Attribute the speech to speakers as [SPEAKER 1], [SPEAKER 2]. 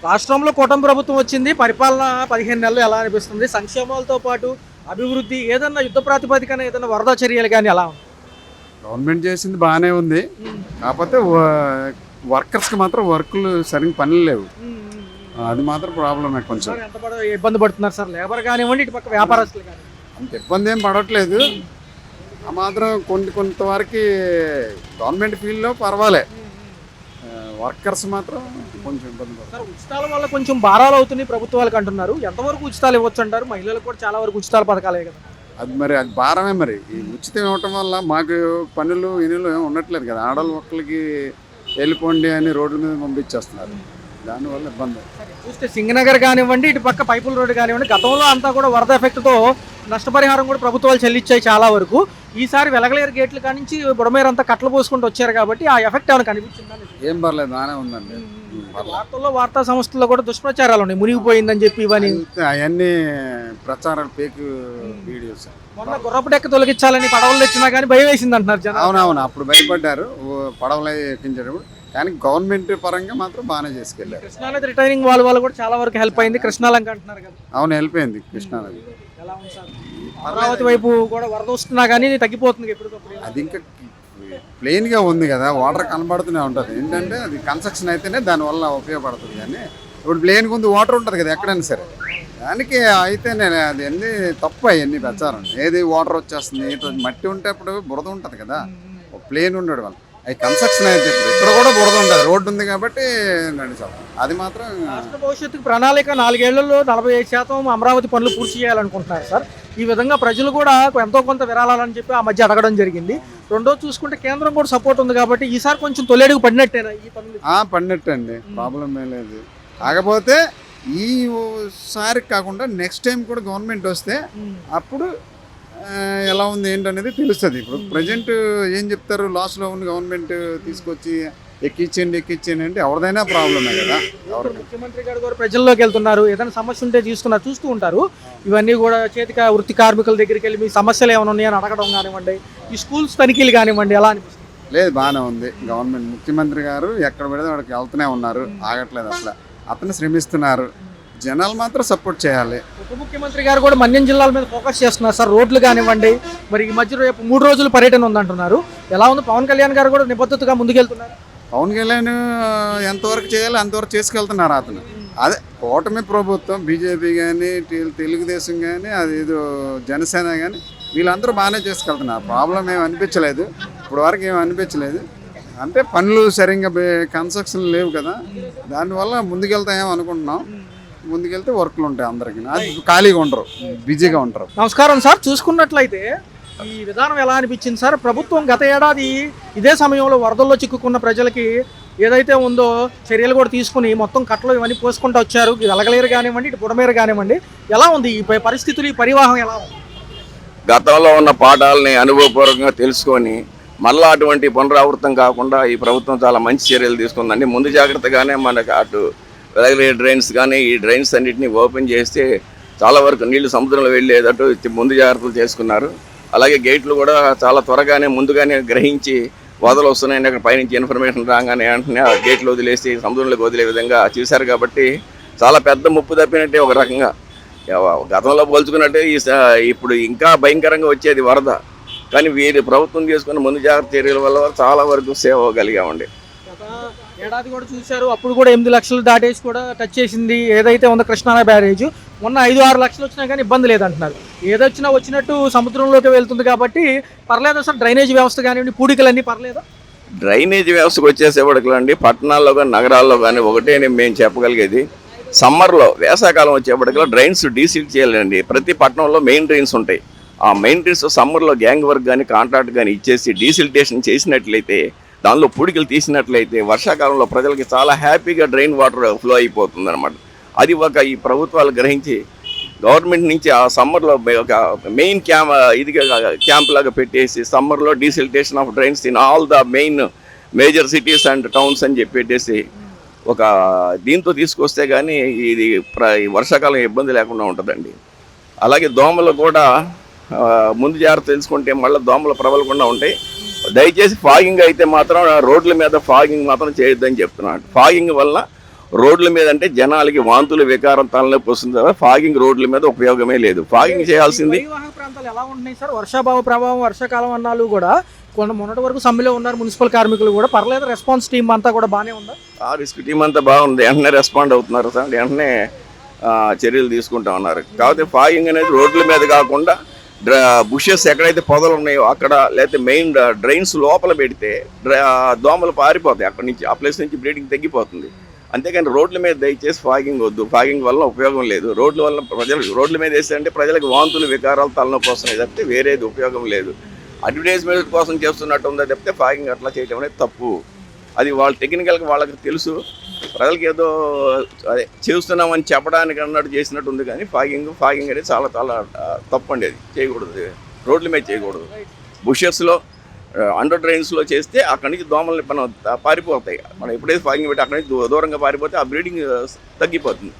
[SPEAKER 1] రాష్ట్రంలో కూటమి ప్రభుత్వం వచ్చింది. పరిపాలన 15 నెలలు ఎలా అనిపిస్తుంది? సంక్షేమాలతో పాటు అభివృద్ధి ఏదన్నా యుద్ధ ప్రాతిపదికన ఏదైనా వరద చర్యలు కానీ ఎలా ఉంది?
[SPEAKER 2] గవర్నమెంట్ చేసింది బాగానే ఉంది. కాకపోతే వర్కర్స్కి మాత్రం వర్కులు సరిగ్గా పనులు లేవు. అది మాత్రం ప్రాబ్లమే కొంచెం.
[SPEAKER 1] సార్ ఎంత ఇబ్బంది పడుతున్నారు సార్? లేబర్ కానివ్వండి, ఇటు పక్క వ్యాపారస్తులు కానీ
[SPEAKER 2] అంత ఇబ్బంది ఏం పడట్లేదు. ఆ మాత్రం కొంతవరకు గవర్నమెంట్ ఫీల్డ్లో పర్వాలే. వర్కర్స్ మాత్రం కొంచెం ఇబ్బంది పడుతుంది.
[SPEAKER 1] సార్ ఉచితాల వల్ల కొంచెం భారాలు అవుతున్నాయి ప్రభుత్వాలకు అంటున్నారు. ఎంతవరకు ఉచితాలు ఇవ్వచ్చు అంటారు? మహిళలకు కూడా చాలా వరకు ఉచితాల పథకాలే కదా.
[SPEAKER 2] అది భారమే. మరి ఈ ఉచితం ఇవ్వటం వల్ల మాకు పనులు ఇనులు ఏమి ఉండట్లేదు కదా. ఆడవాళ్ళ ఒక్కరికి వెళ్ళిపోండి అని రోడ్ల మీద పంపించేస్తున్నారు. దానివల్ల ఇబ్బంది.
[SPEAKER 1] చూస్తే సింగనగర్ కానివ్వండి, ఇటు పక్క పైపుల రోడ్డు కానివ్వండి, గతంలో అంతా కూడా వరద ఎఫెక్ట్తో నష్టపరిహారం కూడా ప్రభుత్వాలు చెల్లించాయి చాలా వరకు. ఈసారి వెలగలేరు గేట్లు కానించి బుడమేరంతా కట్టలు పోసుకుంటూ వచ్చారు కాబట్టి ఆ ఎఫెక్ట్ ఏమైనా కనిపించిందని?
[SPEAKER 2] ఏం పర్లేదు, బాగానే ఉందండి.
[SPEAKER 1] వార్తా సంస్థల్లో కూడా దుష్ప్రచారాలు ఉన్నాయి, మునిగిపోయిందని చెప్పి ఇవన్నీ.
[SPEAKER 2] అవన్నీ ప్రచారాలు, ఫేక్ వీడియోస్.
[SPEAKER 1] మొన్న గుర్రపు డెక్క తొలగించాలని పడవలు తెచ్చినా కానీ భయం వేసింది అంటున్నారు జనం.
[SPEAKER 2] అవునవును, అప్పుడు భయపడ్డారు పడవలు ఎక్కించేటప్పుడు. కానీ గవర్నమెంట్ పరంగా మాత్రం బాగానే చేసుకెళ్ళారు.
[SPEAKER 1] కృష్ణానది రిటైనింగ్ వాల్ వల్ల కూడా చాలా వరకు హెల్ప్ అయింది. కృష్ణాలంక అంటున్నారు కదా.
[SPEAKER 2] అవును, హెల్ప్ అయింది కృష్ణానది.
[SPEAKER 1] ఎలా ఉంది సార్? అమరావతి వైపు కూడా వరద వస్తున్నా కానీ తగ్గిపోతుంది ఎప్పటికప్పుడు.
[SPEAKER 2] అది ఇంకా ప్లెయిన్గా ఉంది కదా, వాటర్ కనబడుతూనే ఉంటుంది. ఏంటంటే అది కన్స్ట్రక్షన్ అయితేనే దానివల్ల ఉపయోగపడుతుంది. కానీ ఇప్పుడు ప్లెయిన్గా ఉంది, వాటర్ ఉంటుంది కదా ఎక్కడైనా సరే. దానికి అయితే నేను అది అన్నీ తప్పు, అవన్నీ ప్రచారం. ఏది వాటర్ వచ్చేస్తుంది, మట్టి ఉంటే అప్పుడు బురద ఉంటుంది కదా, ప్లెయిన్ ఉండడం వల్ల. అవి కన్స్ట్రక్షన్ అయితే ఇప్పుడు ఇక్కడ కూడా బురద ఉంటుంది, రోడ్డు ఉంది కాబట్టి నడిచాం. అది మాత్రం
[SPEAKER 1] రాష్ట్ర భవిష్యత్తుకు ప్రణాళిక 4 ఏళ్లలో 45% అమరావతి పనులు పూర్తి చేయాలనుకుంటున్నారు సార్. ఈ విధంగా ప్రజలు కూడా ఎంతో కొంత విరాళాలని చెప్పి ఆ మధ్య అడగడం జరిగింది. రెండో చూసుకుంటే కేంద్రం కూడా సపోర్ట్ ఉంది కాబట్టి ఈసారి కొంచెం తొలేడుగు పడినట్టేనా ఈ పనులు?
[SPEAKER 2] పడినట్టండి, ప్రాబ్లం ఏం లేదు. కాకపోతే ఈసారి కాకుండా నెక్స్ట్ టైం కూడా గవర్నమెంట్ వస్తే అప్పుడు ఎలా ఉంది ఏంటనేది తెలుస్తుంది. ఇప్పుడు ప్రజెంట్ ఏం చెప్తారు, లాస్లో ఉన్న గవర్నమెంట్ తీసుకొచ్చి ఎక్కించండి అంటే ఎవరిదైనా ప్రాబ్లమే కదా.
[SPEAKER 1] ముఖ్యమంత్రి గారు కూడా ప్రజల్లోకి వెళ్తున్నారు, ఏదైనా సమస్య ఉంటే చూస్తూ ఉంటారు. ఇవన్నీ కూడా చేతిక వృత్తి కార్మికుల దగ్గరికి వెళ్ళి మీ సమస్యలు ఏమైనా ఉన్నాయని అడగడం కానివ్వండి, ఈ స్కూల్స్ తనిఖీలు కానివ్వండి, ఎలా అనిపిస్తుంది?
[SPEAKER 2] లేదు, బాగానే ఉంది. గవర్నమెంట్ ముఖ్యమంత్రి గారు ఎక్కడ పెడితే వాడికి వెళ్తూనే ఉన్నారు, ఆగట్లేదు అసలు. అతను శ్రమిస్తున్నారు, జనాలు మాత్రం సపోర్ట్ చేయాలి.
[SPEAKER 1] ఉప ముఖ్యమంత్రి గారు కూడా మన్యం జిల్లాల మీద ఫోకస్ చేస్తున్నారు సార్. రోడ్లు కానివ్వండి, మరి ఈ మధ్య రేపు 3 రోజుల పర్యటన ఉందంటున్నారు. ఎలా ఉంది? పవన్ కళ్యాణ్ గారు కూడా నిబద్ధతగా ముందుకెళ్తున్నారు.
[SPEAKER 2] పవన్ కళ్యాణ్ ఎంతవరకు చేయాలి అంతవరకు చేసుకెళ్తున్నారు అతను. అదే కూటమి ప్రభుత్వం, బీజేపీ కానీ, తెలుగుదేశం కానీ, అదేదో జనసేన కానీ, వీళ్ళందరూ బాగానే చేసుకెళ్తున్నారు. ప్రాబ్లం ఏమి అనిపించలేదు, ఇప్పుడు వరకు ఏమి అనిపించలేదు. అంటే పనులు సరిగ్గా కన్స్ట్రక్షన్ లేవు కదా, దానివల్ల ముందుకెళ్తాయేమో అనుకుంటున్నాం. ముందుకెళ్తే వర్క్లు ఉంటాయి అందరికీ, అది ఖాళీగా ఉండరు, బిజీగా ఉంటారు.
[SPEAKER 1] నమస్కారం సార్. చూసుకున్నట్లయితే ఈ విధానం ఎలా అనిపించింది సార్? ప్రభుత్వం గత ఏడాది ఇదే సమయంలో వరదల్లో చిక్కుకున్న ప్రజలకి ఏదైతే ఉందో చర్యలు కూడా తీసుకుని మొత్తం కట్టలు ఇవన్నీ పోసుకుంటూ వచ్చారు. వెలగలేరు కానివ్వండి, ఇటు బుడమేరు కానివ్వండి. ఎలా ఉంది ఈ పరిస్థితులు, ఈ పరివాహం ఎలా ఉంది?
[SPEAKER 3] గతంలో ఉన్న పాఠాలని అనుభవపూర్వకంగా తెలుసుకొని మళ్ళీ అటువంటి పునరావృతం కాకుండా ఈ ప్రభుత్వం చాలా మంచి చర్యలు తీసుకుందండి. ముందు జాగ్రత్తగానే మనకు అటు వెలగలేరు డ్రైన్స్ కానీ ఈ డ్రైన్స్ అన్నింటినీ ఓపెన్ చేస్తే చాలా వరకు నీళ్లు సముద్రంలో వెళ్ళేటట్టు ముందు జాగ్రత్తలు చేసుకున్నారు. అలాగే గేట్లు కూడా చాలా త్వరగానే ముందుగానే గ్రహించి వరదలు వస్తున్నాయని అక్కడ పైనుంచి ఇన్ఫర్మేషన్ రాగానే వెంటనే ఆ గేట్లు వదిలేసి సముద్రంలోకి వదిలే విధంగా చేశారు. కాబట్టి చాలా పెద్ద ముప్పు తప్పినట్టే ఒక రకంగా. గతంలో పోల్చుకున్నట్టే ఇప్పుడు ఇంకా భయంకరంగా వచ్చేది వరద. కానీ వీరి ప్రభుత్వం తీసుకున్న ముందు జాగ్రత్త చర్యల వల్ల చాలా వరకు సేవ్ అవ్వగలిగామండి.
[SPEAKER 1] ఏడాది కూడా చూశారు, అప్పుడు కూడా 8 లక్షలు దాటేసి కూడా టచ్ చేసింది ఏదైతే ఉందో కృష్ణా బ్యారేజ్. మొన్న 5-6 లక్షలు వచ్చినా కానీ ఇబ్బంది లేదంటున్నారు. ఏదొచ్చినా వచ్చినట్టు సముద్రంలోకి వెళ్తుంది కాబట్టి పర్లేదు సార్. డ్రైనేజ్ వ్యవస్థ కానివ్వండి, పూడికలన్నీ పర్లేదా?
[SPEAKER 3] డ్రైనేజ్ వ్యవస్థకు వచ్చేసేపటికలండి పట్టణాల్లో కానీ నగరాల్లో కానీ ఒకటే మేము చెప్పగలిగేది, సమ్మర్లో వేసవకాలం వచ్చేప్పటికల్లా డ్రైన్స్ డీసీల్ చేయాలండి. ప్రతి పట్టణంలో మెయిన్ డ్రైన్స్ ఉంటాయి. ఆ మెయిన్ డ్రైన్స్ సమ్మర్లో గ్యాంగ్ వర్క్ కానీ కాంట్రాక్ట్ కానీ ఇచ్చేసి డీసిల్టేషన్ చేసినట్లయితే, దానిలో పూడికలు తీసినట్లయితే వర్షాకాలంలో ప్రజలకి చాలా హ్యాపీగా డ్రైన్ వాటర్ ఫ్లో అయిపోతుంది అనమాట. అది ఒక ఈ ప్రభుత్వాలు గ్రహించి గవర్నమెంట్ నుంచి ఆ సమ్మర్లో ఒక మెయిన్ క్యాంప్ లాగా పెట్టేసి సమ్మర్లో desiltation of drains in all the major cities and towns అని చెప్పి పెట్టేసి ఒక దీంతో తీసుకొస్తే కానీ ఇది వర్షాకాలం ఇబ్బంది లేకుండా ఉంటుందండి. అలాగే దోమలు కూడా ముందు జాగ్రత్త తెలుసుకుంటే మళ్ళీ దోమలు ప్రబలకుండా ఉంటాయి. దయచేసి ఫాగింగ్ అయితే మాత్రం రోడ్ల మీద ఫాగింగ్ మాత్రం చేయొద్దని చెప్తున్నాను. ఫాగింగ్ వల్ల రోడ్ల మీద అంటే జనాలకి వాంతులు వికారం తలనొప్పి వస్తుంది కదా, ఫాగింగ్ రోడ్ల మీద ఉపయోగమే లేదు. ఫాగింగ్ చేయాల్సింది
[SPEAKER 1] పరివాహక ప్రాంతాలు ఎలా ఉంటున్నాయి సార్? వర్షాభావ ప్రభావం, వర్షాకాలం అన్నాలు కూడా మొన్నటి వరకు సమ్మెలో ఉన్నారు మున్సిపల్ కార్మికులు కూడా, పర్లేదు రెస్పాన్స్ టీమ్ అంతా కూడా బాగానే ఉందా?
[SPEAKER 3] ఆ రిస్క్ టీం అంతా బాగుంది, వెంటనే రెస్పాండ్ అవుతున్నారు సార్, వెంటనే చర్యలు తీసుకుంటా ఉన్నారు. కాకపోతే ఫాగింగ్ అనేది రోడ్ల మీద కాకుండా బుషెస్ ఎక్కడైతే పొదలు ఉన్నాయో అక్కడ, లేకపోతే మెయిన్ డ్రైన్స్ లోపల పెడితే దోమలు పారిపోతాయి అక్కడి నుంచి, ఆ ప్లేస్ నుంచి బ్రీడింగ్ తగ్గిపోతుంది. అంతేకాని రోడ్ల మీద దయచేసి ఫాగింగ్ వద్దు, ఫాగింగ్ వల్ల ఉపయోగం లేదు. రోడ్ల వల్ల రోడ్ల మీద వేస్తే ప్రజలకు వాంతులు వికారాలు తలనొప్పి వస్తున్నాయి తప్పితే వేరేది ఉపయోగం లేదు. అడ్వర్టైజ్మెంట్ కోసం చేస్తున్నట్టు ఉందా తప్పితే ఫాగింగ్ అట్లా చేయడం అనేది తప్పు. అది వాళ్ళు టెక్నికల్గా వాళ్ళకి తెలుసు, ప్రజలకి ఏదో అదే చేస్తున్నామని చెప్పడానికి అన్నట్టు చేసినట్టు ఉంది. కానీ ఫాగింగ్ అనేది చాలా చాలా తప్పు అండి, అది చేయకూడదు, రోడ్ల మీద చేయకూడదు. బుషెస్లో అండర్ డ్రైన్స్లో చేస్తే అక్కడి నుంచి దోమల్ని మనం పారిపోతాయి. మనం ఎప్పుడైతే ఫాగింగ్ పెట్టి అక్కడి నుంచి దూరంగా పారిపోతే ఆ బ్రీడింగ్ తగ్గిపోతుంది.